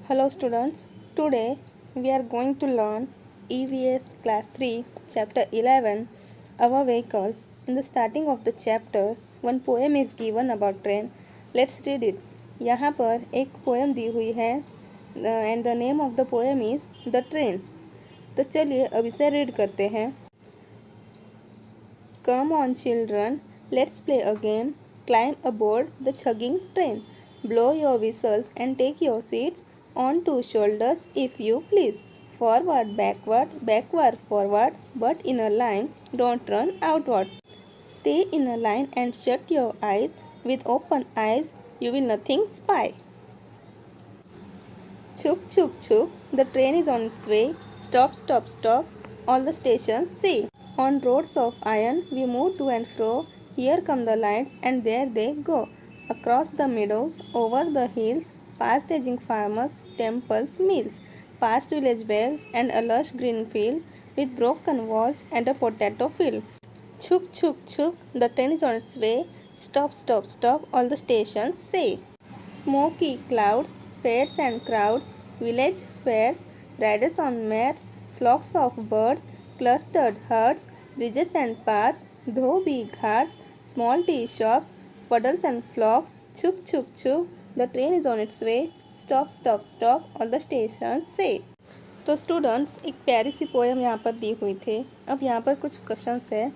Hello students, today we are going to learn EVS class 3 chapter 11 our vehicles. In the starting of the chapter one poem is given about train. Let's read it. यहाँ पर एक poem दी हुई है and the name of the poem is The Train. तो चलिए अब इसे read करते हैं. Come on children, let's play a game. Climb aboard the chugging train. Blow your whistles and take your seats on two shoulders if you please. Forward, backward, forward, but in a line, don't run outward. Stay in a line and shut your eyes. With open eyes, you will nothing spy. Chuk, chuk, chuk, the train is on its way. Stop, stop, stop, all the stations say. On roads of iron, we move to and fro. Here come the lights, and there they go. Across the meadows, over the hills, past aging farmers, temples, mills, past village bells, and a lush green field with broken walls and a potato field. Chuk, chuk, chuk, the train is on its way. Stop, stop, stop, all the stations say. Smoky clouds, fairs and crowds, village fairs, riders on mares, flocks of birds, clustered herds, bridges and paths, dhobi ghats, small tea shops, puddles and flocks. Chuk, chuk, chuk, the train is on its way. Stop, stop, stop, all the stations say. तो students एक प्यारी सी poem यहाँ पर दी हुई थी. अब यहाँ पर कुछ क्वेश्चंस है.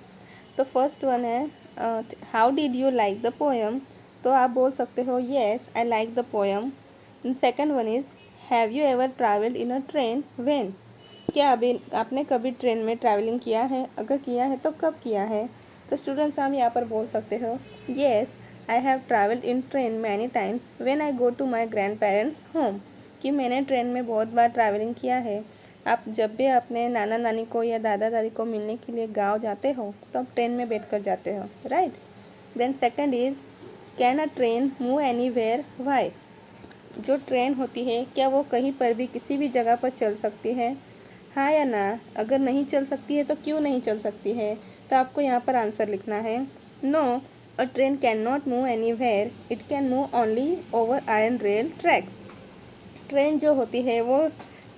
तो फर्स्ट वन है how did you like the poem. तो आप बोल सकते हो yes I like the poem. Second one is have you ever travelled in a train when. क्या अभी आपने कभी ट्रेन में ट्रैवलिंग किया है. अगर किया है तो कब किया है. तो स्टूडेंट्स हम यहाँ पर बोल सकते हो yes I have travelled in train many times when I go to my grand parents home. कि मैंने ट्रेन में बहुत बार ट्रैवलिंग किया है. आप जब भी अपने नाना नानी को या दादा दादी को मिलने के लिए गांव जाते हो तो आप ट्रेन में बैठ कर जाते हो, right. Then second is can a train move anywhere why. जो ट्रेन होती है क्या वो कहीं पर भी किसी भी जगह पर चल सकती है, हाँ या ना. अगर नहीं चल सकती है तो क्यों नहीं चल सकती है. तो आपको यहाँ पर आंसर लिखना है no a train can not move anywhere, it can move only over iron rail tracks. Train जो होती है वो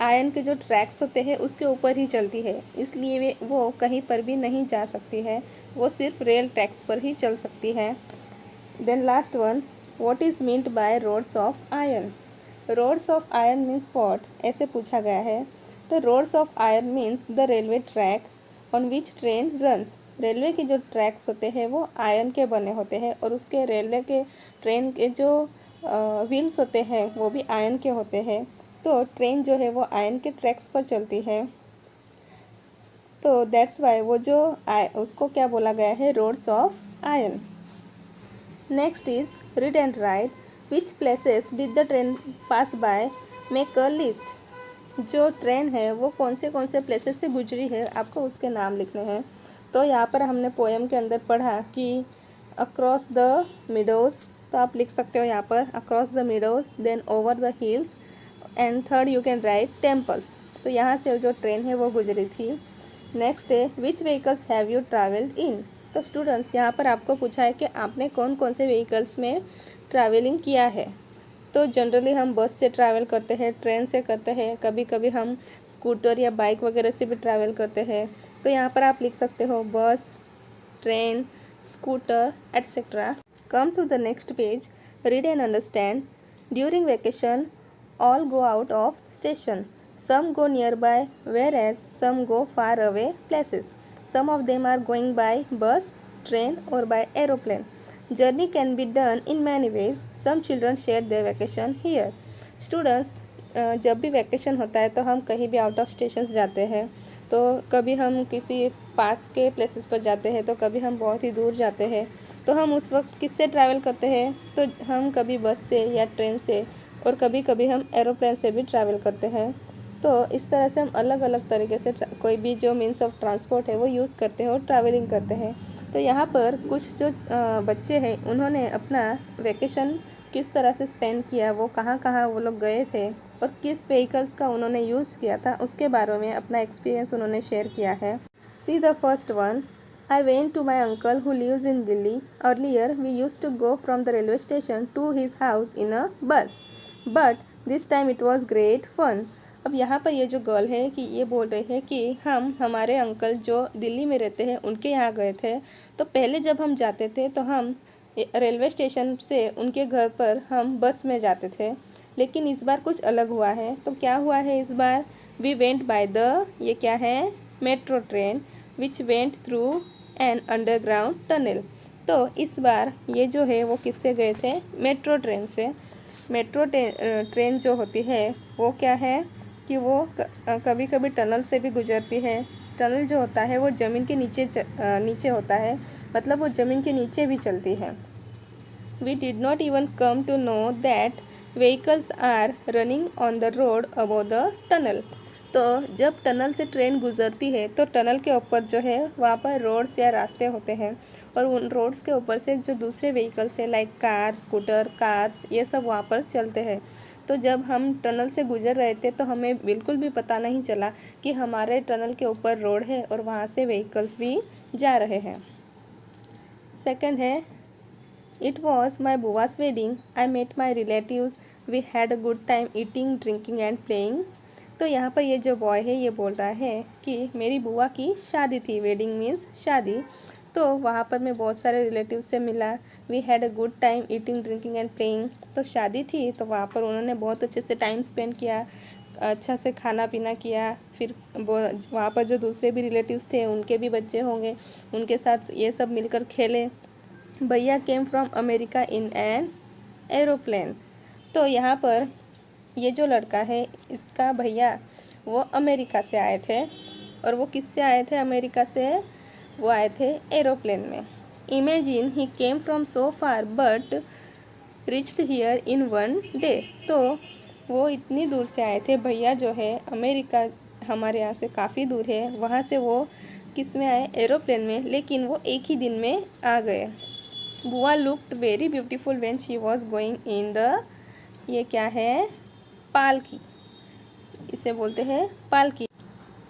आयरन के जो ट्रैक्स होते हैं उसके ऊपर ही चलती है, इसलिए वो कहीं पर भी नहीं जा सकती है. वो सिर्फ रेल ट्रैक्स पर ही चल सकती है. Then last one what is meant by roads of iron. Roads of iron means what, ऐसे पूछा गया है. तो roads of iron means the railway track on which train runs. Railway के जो ट्रैक्स होते हैं वो आयरन के बने होते हैं और उसके रेलवे के ट्रेन के जो व्हील्स होते हैं वो भी आयरन के होते हैं. तो ट्रेन जो है वो आयरन के ट्रैक्स पर चलती है. तो दैट्स वाई वो जो उसको क्या बोला गया है, roads of iron. Next is read and write which places did the train pass by, make a list. जो ट्रेन है वो कौन से प्लेसेस से गुजरी है आपको उसके नाम लिखने हैं. तो यहाँ पर हमने पोएम के अंदर पढ़ा कि अक्रॉस द मिडोज़, तो आप लिख सकते हो यहाँ पर across the meadows, then over the hills, and third you can write temples. तो यहाँ से जो ट्रेन है वो गुजरी थी. नेक्स्ट है which vehicles have you travelled in. तो स्टूडेंट्स यहाँ पर आपको पूछा है कि आपने कौन कौन से व्हीकल्स में ट्रैवलिंग किया है. तो जनरली हम बस से ट्रैवल करते हैं, ट्रेन से करते हैं, कभी कभी हम स्कूटर या बाइक वगैरह से भी ट्रैवल करते हैं. तो यहाँ पर आप लिख सकते हो बस, train, scooter etcetera. Come to the next page. Read and understand. During vacation, all go out of station. Some go nearby, whereas some go far away places. Some of them are going by bus, train, or by aeroplane. Journey can be done in many ways. Some children share their vacation here. Students, जब भी vacation होता है तो हम कहीं भी out of station जाते हैं. तो कभी हम किसी पास के प्लेसेस पर जाते हैं तो कभी हम बहुत ही दूर जाते हैं. तो हम उस वक्त किससे ट्रैवल करते हैं, तो हम कभी बस से या ट्रेन से और कभी कभी हम एरोप्लेन से भी ट्रैवल करते हैं. तो इस तरह से हम अलग अलग तरीके से कोई भी जो मीन्स ऑफ ट्रांसपोर्ट है वो यूज़ करते हैं और ट्रैवलिंग करते हैं. तो यहाँ पर कुछ जो बच्चे हैं उन्होंने अपना वेकेशन किस तरह से स्पेंड किया, वो कहाँ कहाँ वो लोग गए थे और किस व्हीकल्स का उन्होंने यूज़ किया था, उसके बारे में अपना एक्सपीरियंस उन्होंने शेयर किया है. See the first one. I went to my uncle who lives in Delhi. Earlier, we used to go from the railway station to his house in a bus. But this time it was great fun. अब यहाँ पर ये जो girl है कि ये बोल रहे हैं कि हम हमारे अंकल जो दिल्ली में रहते हैं उनके यहाँ गए थे। तो पहले जब हम जाते थे तो हम रेलवे स्टेशन से उनके घर पर हम बस में जाते थे, लेकिन इस बार कुछ अलग हुआ है। तो क्या हुआ है इस बार? वी वेंट बाय द, ये क्या है, metro train which went through an underground tunnel. तो इस बार ये जो है वो किससे गए थे? मेट्रो ट्रेन से। मेट्रो ट्रेन जो होती है वो क्या है कि वो कभी कभी टनल से भी गुजरती है। टनल जो होता है वो ज़मीन के नीचे होता है, मतलब वो ज़मीन के नीचे भी चलती है। We did not even come to know that vehicles are running on the road above the tunnel। तो जब टनल से ट्रेन गुजरती है तो टनल के ऊपर जो है वहाँ पर रोड्स या रास्ते होते हैं, और उन रोड्स के ऊपर से जो दूसरे व्हीकल्स है लाइक कार, स्कूटर, कार्स, ये सब वहाँ पर चलते हैं। तो जब हम टनल से गुजर रहे थे तो हमें बिल्कुल भी पता नहीं चला कि हमारे टनल के ऊपर रोड है और वहाँ से व्हीकल्स भी जा रहे हैं। सेकंड है, it was my bua's wedding, I met my relatives, we had a good time eating, drinking and playing. तो यहाँ पर ये जो बॉय है ये बोल रहा है कि मेरी बुआ की शादी थी, वेडिंग मीन्स शादी। तो वहाँ पर मैं बहुत सारे रिलेटिव से मिला। We had a good time eating, drinking and playing. तो शादी थी तो वहाँ पर उन्होंने बहुत अच्छे से टाइम स्पेंड किया, अच्छा से खाना पीना किया। फिर वहाँ पर जो दूसरे भी रिलेटिव्स थे उनके भी बच्चे होंगे, उनके साथ ये सब मिलकर खेले। भैया came from America in an aeroplane. तो यहाँ पर ये जो लड़का है इसका भैया वो अमेरिका से आए थे, और वो किससे आए थे अमेरिका से? वो आए थे एरोप्लेन में। Imagine he came from so far but reached here in one day. तो वो इतनी दूर से आए थे, भैया जो है अमेरिका हमारे यहाँ से काफ़ी दूर है, वहाँ से वो किस में आए? एरोप्लेन में, लेकिन वो एक ही दिन में आ गए। बुआ looked very beautiful when she was going in the, ये क्या है, पालकी, इसे बोलते हैं पालकी।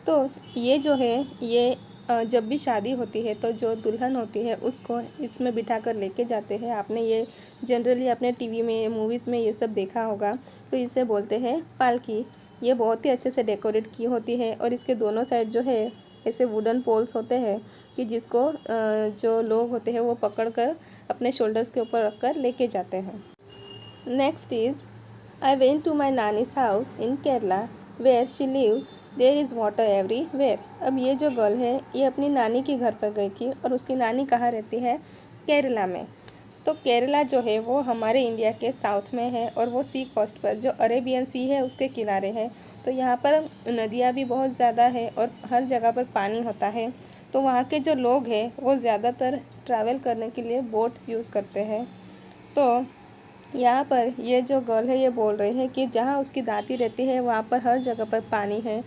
तो ये जो है ये जब भी शादी होती है तो जो दुल्हन होती है उसको इसमें बिठा कर लेके जाते हैं। आपने ये जनरली अपने टीवी में, मूवीज़ में ये सब देखा होगा। तो इसे बोलते हैं पालकी। ये बहुत ही अच्छे से डेकोरेट की होती है, और इसके दोनों साइड जो है ऐसे वुडन पोल्स होते हैं कि जिसको जो लोग होते हैं वो पकड़ कर अपने शोल्डर्स के ऊपर रख कर लेके जाते हैं। Next is, I went to my nani's house in Kerala where she lives, there is water everywhere. अब ये जो गर्ल है ये अपनी नानी के घर पर गई थी, और उसकी नानी कहाँ रहती है? केरला में। तो केरला जो है वो हमारे इंडिया के साउथ में है, और वो सी कोस्ट पर, जो अरेबियन सी है उसके किनारे है। तो यहाँ पर नदियाँ भी बहुत ज़्यादा है और हर जगह पर पानी होता है। तो वहाँ के जो लोग हैं वो ज़्यादातर ट्रैवल करने के लिए बोट्स यूज़ करते हैं। तो यहाँ पर ये जो गर्ल है ये बोल रही है कि जहाँ उसकी दादी रहती है वहाँ पर हर जगह पर पानी है।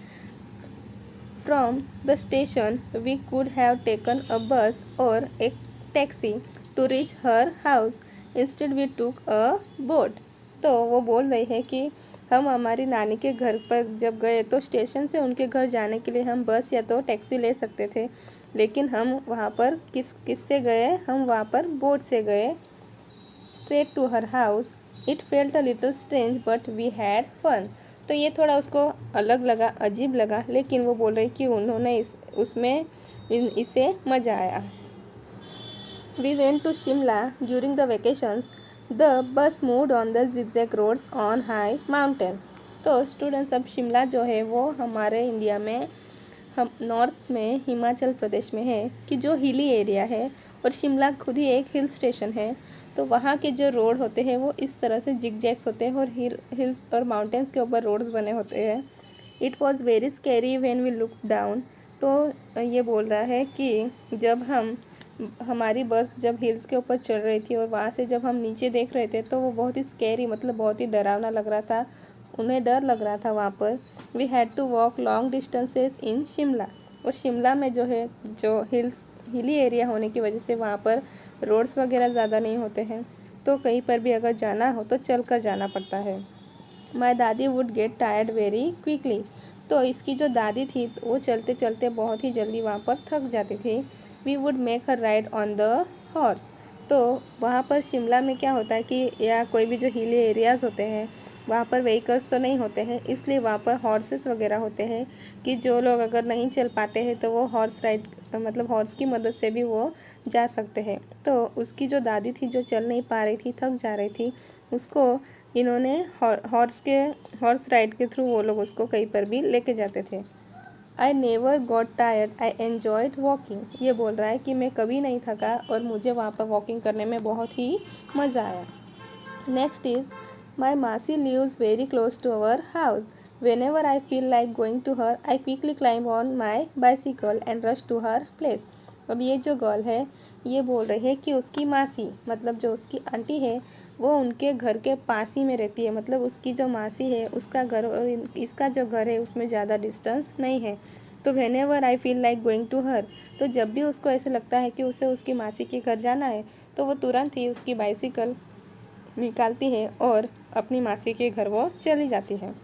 From the station, we could have taken a bus or a taxi to reach her house. Instead, we took a boat. तो वो बोल रही है कि हम हमारी नानी के घर पर जब गए तो स्टेशन से उनके घर जाने के लिए हम बस या तो टैक्सी ले सकते थे, लेकिन हम वहाँ पर किससे गए? हम वहाँ पर बोट से गए। Straight to her house. It felt a little strange, but we had fun. तो ये थोड़ा उसको अलग लगा, अजीब लगा, लेकिन वो बोल रही कि उन्होंने इसे मज़ा आया। We went to Shimla during the vacations. The bus moved on the zigzag roads on high mountains. तो स्टूडेंट्स, अब शिमला जो है वो हमारे इंडिया में, हम नॉर्थ में हिमाचल प्रदेश में है कि जो हिली एरिया है, और शिमला खुद ही एक हिल स्टेशन है। तो वहाँ के जो रोड होते हैं वो इस तरह से जिगजैग्स होते हैं, और हिल्स और माउंटेन्स के ऊपर रोड्स बने होते हैं। It was very scary when we look down. तो ये बोल रहा है कि जब हमारी बस जब हिल्स के ऊपर चढ़ रही थी और वहाँ से जब हम नीचे देख रहे थे तो वो बहुत ही स्कैरी, मतलब बहुत ही डरावना लग रहा था, उन्हें डर लग रहा था वहाँ पर। We had to walk long distances in Shimla. और शिमला में जो है, जो हिली एरिया होने की वजह से वहाँ पर रोड्स वगैरह ज़्यादा नहीं होते हैं, तो कहीं पर भी अगर जाना हो तो चल कर जाना पड़ता है। माई दादी would get tired very quickly. तो इसकी जो दादी थी तो वो चलते चलते बहुत ही जल्दी वहाँ पर थक जाती थी। We would make her ride on the horse. तो वहाँ पर शिमला में क्या होता है कि या कोई भी जो हिली एरियाज़ होते हैं वहाँ पर व्हीकल्स तो नहीं होते हैं, इसलिए वहाँ पर हॉर्सेस वगैरह होते हैं कि जो लोग अगर नहीं चल पाते हैं तो वो हॉर्स राइड मतलब हॉर्स की मदद से भी वो जा सकते हैं। तो उसकी जो दादी थी जो चल नहीं पा रही थी, थक जा रही थी, उसको इन्होंने हॉर्स राइड के थ्रू वो लोग उसको कहीं पर भी लेके जाते थे। I never got tired, I enjoyed walking. ये बोल रहा है कि मैं कभी नहीं थका और मुझे वहाँ पर वॉकिंग करने में बहुत ही मज़ा आया। Next is my masi lives very close to our house. Whenever I feel like going to her, I quickly climb on my bicycle and rush to her place. अब ये जो गर्ल है ये बोल रही है कि उसकी मासी मतलब जो उसकी आंटी है वो उनके घर के पास ही में रहती है। मतलब उसकी जो मासी है उसका घर और इसका जो घर है उसमें ज़्यादा डिस्टेंस नहीं है। तो whenever I feel like going to her, तो जब भी उसको ऐसे लगता है कि उसे उसकी मासी के घर जाना है तो वो तुरंत ही उसकी बाइसिकल निकालती है और अपनी मासी के घर वो चली जाती है।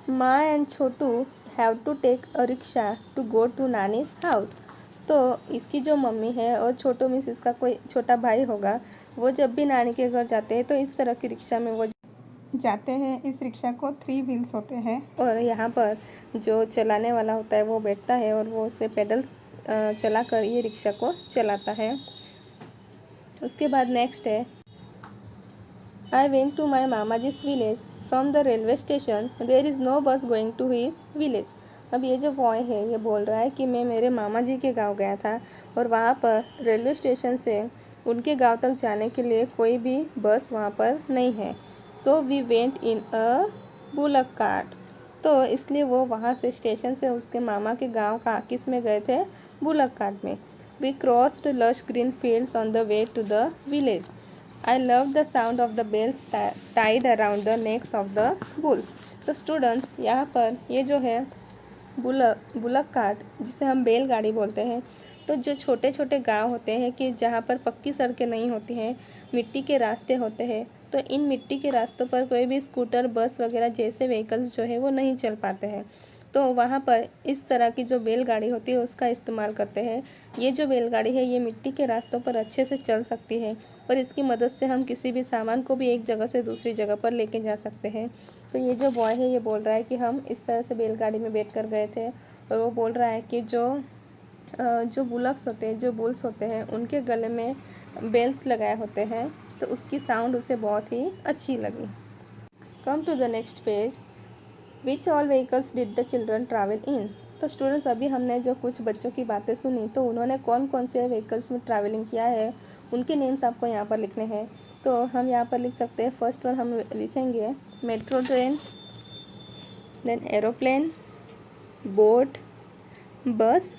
Maa and Chhotu have to take a rickshaw to go to nani's house. तो इसकी जो मम्मी है और छोटू मीन्स इसका कोई छोटा भाई होगा, वो जब भी नानी के घर जाते हैं तो इस तरह की रिक्शा में वो जाते हैं। इस रिक्शा को 3 व्हील्स होते हैं और यहाँ पर जो चलाने वाला होता है वो बैठता है और वो उसे पेडल्स चलाकर ये रिक्शा को चलाता है। उसके बाद नेक्स्ट है आई वेंट टू माई मामा जिस village from the railway station there is no bus going to his village. अब ये जो बॉय है ये बोल रहा है कि मैं मेरे मामा जी के गांव गया था और वहाँ पर रेलवे स्टेशन से उनके गांव तक जाने के लिए कोई भी बस वहाँ पर नहीं है। So we went in a bullock cart. तो इसलिए वो वहाँ से स्टेशन से उसके मामा के गांव का किस में गए थे, बुलक कार्ट में। We crossed lush green fields on the way to the village. I love the sound of the bells tied around the necks of the bulls. तो स्टूडेंट्स यहाँ पर ये जो है बुलक कार्ट जिसे हम बैलगाड़ी बोलते हैं, तो जो छोटे छोटे गांव होते हैं कि जहाँ पर पक्की सड़कें नहीं होती हैं, मिट्टी के रास्ते होते हैं, तो इन मिट्टी के रास्तों पर कोई भी स्कूटर बस वगैरह जैसे व्हीकल्स जो है वो नहीं चल पाते हैं। तो वहाँ पर इस तरह की जो बैलगाड़ी होती है उसका इस्तेमाल करते हैं। ये जो बैलगाड़ी है ये मिट्टी के रास्तों पर अच्छे से चल सकती है और इसकी मदद से हम किसी भी सामान को भी एक जगह से दूसरी जगह पर लेके जा सकते हैं। तो ये जो बॉय है ये बोल रहा है कि हम इस तरह से बैलगाड़ी में बैठ कर गए थे और वो बोल रहा है कि जो बुलक्स होते हैं, जो बुल्स होते हैं, उनके गले में बेल्स लगाए होते हैं तो उसकी साउंड उसे बहुत ही अच्छी लगी। Come to the next page. Which all vehicles did the children travel in. तो स्टूडेंट्स अभी हमने जो कुछ बच्चों की बातें सुनी तो उन्होंने कौन कौन से व्हीकल्स में ट्रैवलिंग किया है उनके नेम्स आपको यहाँ पर लिखने हैं। तो हम यहाँ पर लिख सकते हैं, फर्स्ट वन हम लिखेंगे metro train, then aeroplane, boat, bus,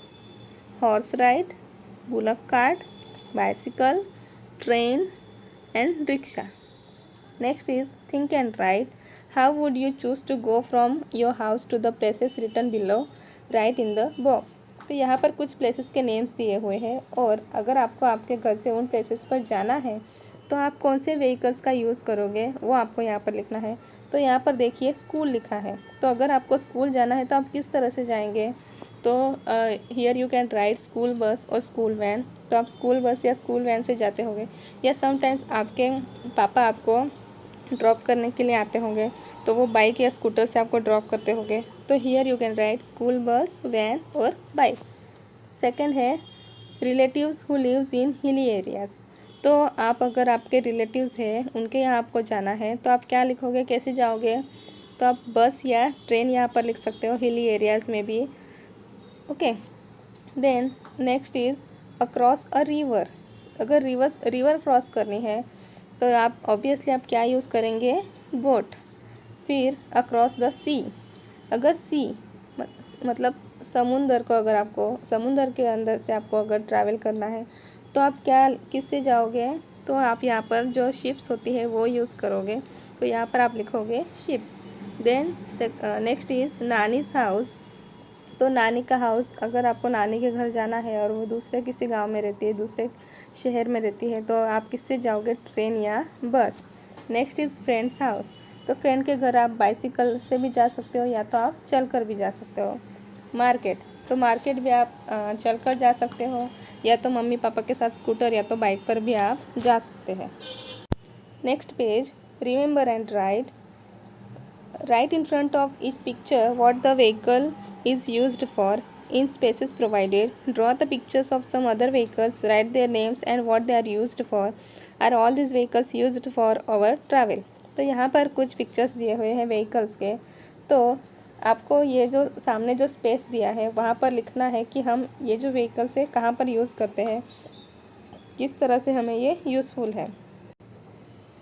horse ride, bullock cart, bicycle, train and rickshaw. Next is think and write. How would you choose to go from your house to the places written below? Write in the box. तो यहाँ पर कुछ places के names दिए हुए हैं और अगर आपको आपके घर से उन प्लेसेस पर जाना है तो आप कौन से व्हीकल्स का यूज़ करोगे वो आपको यहाँ पर लिखना है। तो यहाँ पर देखिए स्कूल लिखा है, तो अगर आपको स्कूल जाना है तो आप किस तरह से जाएंगे। तो here you can write school बस और स्कूल वैन। तो आप स्कूल बस या स्कूल वैन से जाते होंगे या समटाइम्स आपके पापा आपको ड्रॉप करने के लिए आते होंगे तो वो बाइक या स्कूटर से आपको ड्रॉप करते होंगे। तो here you can write school bus, van और बाइक। सेकंड है relatives who lives in hilly areas. तो आप अगर आपके रिलेटिव्स हैं उनके यहाँ आपको जाना है तो आप क्या लिखोगे, कैसे जाओगे। तो आप बस या ट्रेन यहाँ पर लिख सकते हो हिली एरियाज़ में भी। Okay, then next is across a river. अगर रिवर क्रॉस करनी है तो आप ऑब्वियसली आप क्या यूज़ करेंगे, बोट। फिर अक्रॉस द सी, अगर सी मतलब समुंदर को, अगर आपको समुंदर के अंदर से आपको अगर ट्रैवल करना है तो आप क्या किससे जाओगे। तो आप यहाँ पर जो शिप्स होती है वो यूज़ करोगे, तो यहाँ पर आप लिखोगे ship. Then next is nani's house. तो नानी का हाउस, अगर आपको नानी के घर जाना है और वो दूसरे किसी गांव में रहती है, दूसरे शहर में रहती है, तो आप किससे जाओगे, ट्रेन या बस। Next is friends house. तो फ्रेंड के घर आप बाइसिकल से भी जा सकते हो या तो आप चल कर भी जा सकते हो। मार्केट, तो मार्केट भी आप चल कर जा सकते हो या तो मम्मी पापा के साथ स्कूटर या तो बाइक पर भी आप जा सकते हैं। Next page, remember and right. Right in front of each picture what the vehicle is used for in spaces provided. Draw the pictures of some other vehicles, write their names and what they are used for. Are all these vehicles used for our travel? तो यहाँ पर कुछ pictures दिए हुए हैं vehicles के। तो आपको ये जो सामने जो स्पेस दिया है वहाँ पर लिखना है कि हम ये जो व्हीकल्स है कहाँ पर यूज़ करते हैं, किस तरह से हमें ये यूज़फुल है।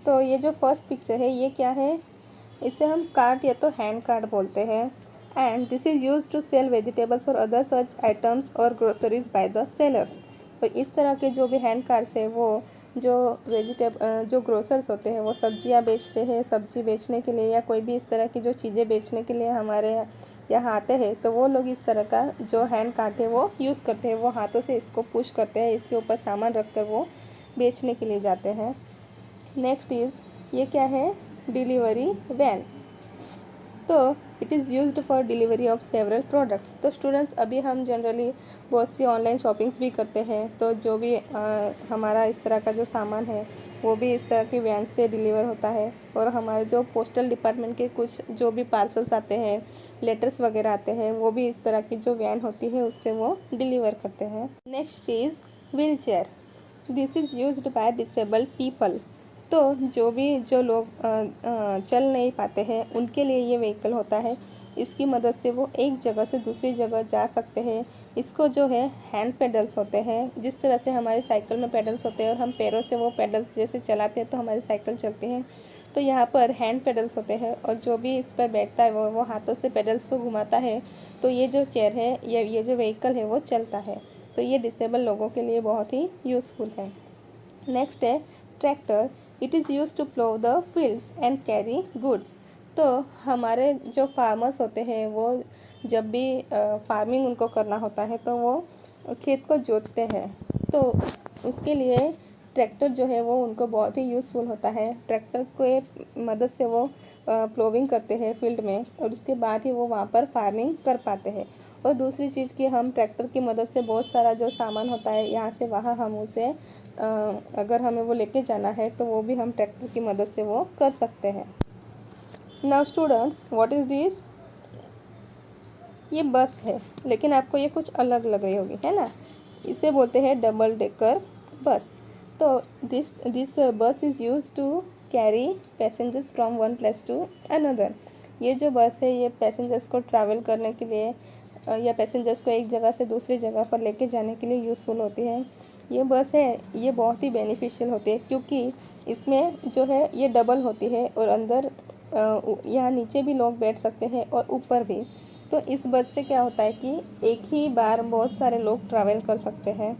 तो ये जो फर्स्ट पिक्चर है ये क्या है, इसे हम कार्ट या तो हैंड कार्ट बोलते हैं। And this is use to sell vegetables और अदर सच आइटम्स और ग्रोसरीज बाय द सेलर्स। तो इस तरह के जो भी हैंड कार्ट्स है वो जो ग्रोसर्स होते हैं वो सब्जियां बेचते हैं, सब्जी बेचने के लिए या कोई भी इस तरह की जो चीज़ें बेचने के लिए हमारे यहाँ आते हैं, तो वो लोग इस तरह का जो हैंड कार्ट है वो यूज़ करते हैं। वो हाथों से इसको पुश करते हैं, इसके ऊपर सामान रख कर वो बेचने के लिए जाते हैं। नेक्स्ट इज़ ये क्या है, डिलीवरी वैन। तो it is used for delivery of several products. तो स्टूडेंट्स अभी हम जनरली बहुत सी ऑनलाइन शॉपिंग्स भी करते हैं, तो जो भी हमारा इस तरह का जो सामान है वो भी इस तरह की वैन से डिलीवर होता है। और हमारे जो पोस्टल डिपार्टमेंट के कुछ जो भी पार्सल्स आते हैं, लेटर्स वगैरह आते हैं, वो भी इस तरह की जो वैन होती है उससे वो डिलीवर करते हैं। Next is wheel chair. This is used by disabled people. तो जो लोग चल नहीं पाते हैं उनके लिए ये व्हीकल होता है। इसकी मदद से वो एक जगह से दूसरी जगह जा सकते हैं। इसको जो है हैंड पेडल्स होते हैं, जिस तरह से हमारी साइकिल में पेडल्स होते हैं और हम पैरों से वो पेडल्स जैसे चलाते हैं तो हमारी साइकिल चलती है। तो यहाँ पर हैंड पेडल्स होते हैं और जो भी इस पर बैठता है वो हाथों से पेडल्स को घुमाता है। तो ये जो चेयर है, ये जो व्हीकल है वो चलता है। तो ये डिसेबल लोगों के लिए बहुत ही यूज़फुल है। नेक्स्ट है tractor. It is use to plow the fields and carry goods. तो हमारे जो फार्मर्स होते हैं वो जब भी फार्मिंग उनको करना होता है तो वो खेत को जोतते हैं। तो उसके लिए ट्रैक्टर जो है वो उनको बहुत ही यूज़फुल होता है। ट्रैक्टर के मदद से वो प्लोविंग करते हैं फील्ड में और उसके बाद ही वो वहाँ पर फार्मिंग कर पाते हैं। और दूसरी चीज़ कि हम ट्रैक्टर की मदद से बहुत सारा जो सामान होता है यहाँ से वहाँ हम उसे अगर हमें वो लेके जाना है तो वो भी हम ट्रैक्टर की मदद से वो कर सकते हैं। Now students, what is this? ये बस है, लेकिन आपको ये कुछ अलग लग रही होगी, है ना। इसे बोलते हैं डबल डेकर बस। तो this bus is use to carry passengers from one place to another. ये जो बस है ये पैसेंजर्स को ट्रैवल करने के लिए या पैसेंजर्स को एक जगह से दूसरी जगह पर लेके जाने के लिए यूज़फुल होती है। ये बस है ये बहुत ही बेनिफिशियल होती है क्योंकि इसमें जो है ये डबल होती है और अंदर यहाँ नीचे भी लोग बैठ सकते हैं और ऊपर भी। तो इस बस से क्या होता है कि एक ही बार बहुत सारे लोग ट्रैवल कर सकते हैं।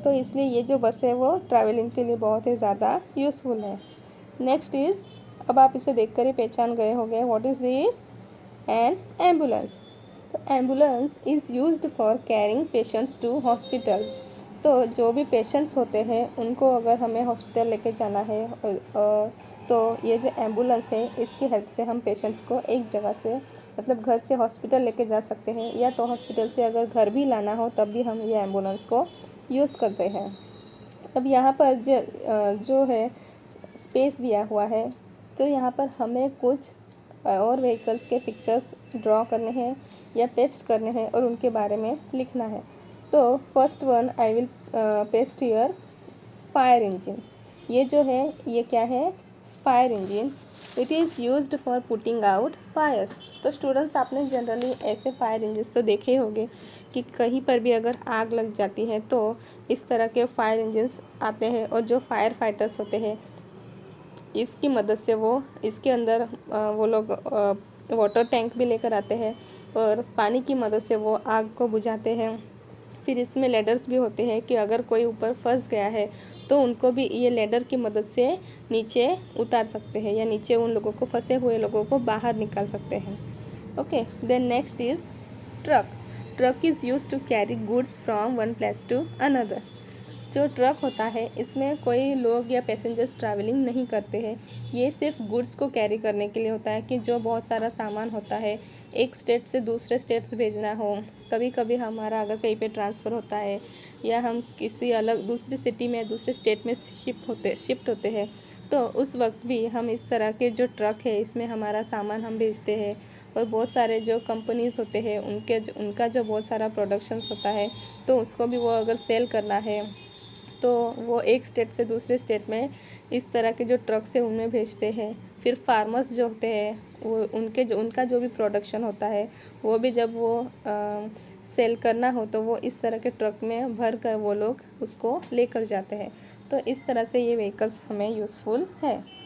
तो इसलिए ये जो बस है वो ट्रैवलिंग के लिए बहुत ही ज़्यादा यूज़फुल है। नेक्स्ट इज़, अब आप इसे देखकर ही पहचान गए होंगे, what is this? An ambulance. तो ambulance is used for carrying patients to hospital. तो जो भी पेशेंट्स होते हैं उनको अगर हमें हॉस्पिटल लेके जाना है तो ये जो एम्बुलेंस है इसकी हेल्प से हम पेशेंट्स को एक जगह से मतलब घर से हॉस्पिटल लेके जा सकते हैं, या तो हॉस्पिटल से अगर घर भी लाना हो तब भी हम ये एम्बुलेंस को यूज़ करते हैं। अब यहाँ पर जो है स्पेस दिया हुआ है, तो यहाँ पर हमें कुछ और व्हीकल्स के पिक्चर्स ड्रॉ करने हैं या पेस्ट करने हैं और उनके बारे में लिखना है। तो first one I will paste here fire engine. ये जो है ये क्या है? Fire engine. It is used for putting out fires. तो स्टूडेंट्स, आपने जनरली ऐसे फायर इंजन तो देखे होंगे कि कहीं पर भी अगर आग लग जाती है तो इस तरह के फायर इंजन्स आते हैं और जो फायर फाइटर्स होते हैं इसकी मदद से वो इसके अंदर वो लोग वाटर टैंक भी लेकर आते हैं और पानी की मदद से वो आग को बुझाते हैं। फिर इसमें लेडर्स भी होते हैं कि अगर कोई ऊपर फंस गया है तो उनको भी ये लेडर की मदद से नीचे उतार सकते हैं या नीचे उन लोगों को, फंसे हुए लोगों को बाहर निकाल सकते हैं। Okay, then next is truck. Truck is use to carry goods from one place to another. जो ट्रक होता है इसमें कोई लोग या पैसेंजर्स ट्रैवलिंग नहीं करते हैं। ये सिर्फ गुड्स को कैरी करने के लिए होता है कि जो बहुत सारा सामान होता है एक स्टेट से दूसरे स्टेट्स भेजना हो, कभी कभी हमारा अगर कहीं पे ट्रांसफ़र होता है या हम किसी अलग दूसरी सिटी में दूसरे स्टेट में शिफ्ट होते हैं तो उस वक्त भी हम इस तरह के जो ट्रक है इसमें हमारा सामान हम भेजते हैं। और बहुत सारे जो कंपनीज़ होते हैं उनका जो बहुत सारा प्रोडक्शंस होता है, तो उसको भी वो अगर सेल करना है तो वो एक स्टेट से दूसरे स्टेट में इस तरह के जो ट्रक्स है उनमें भेजते हैं। फिर फार्मर्स जो होते हैं वो उनका जो भी प्रोडक्शन होता है वो भी जब वो सेल करना हो तो वो इस तरह के ट्रक में भर कर वो लोग उसको लेकर जाते हैं। तो इस तरह से ये व्हीकल्स हमें यूज़फुल है।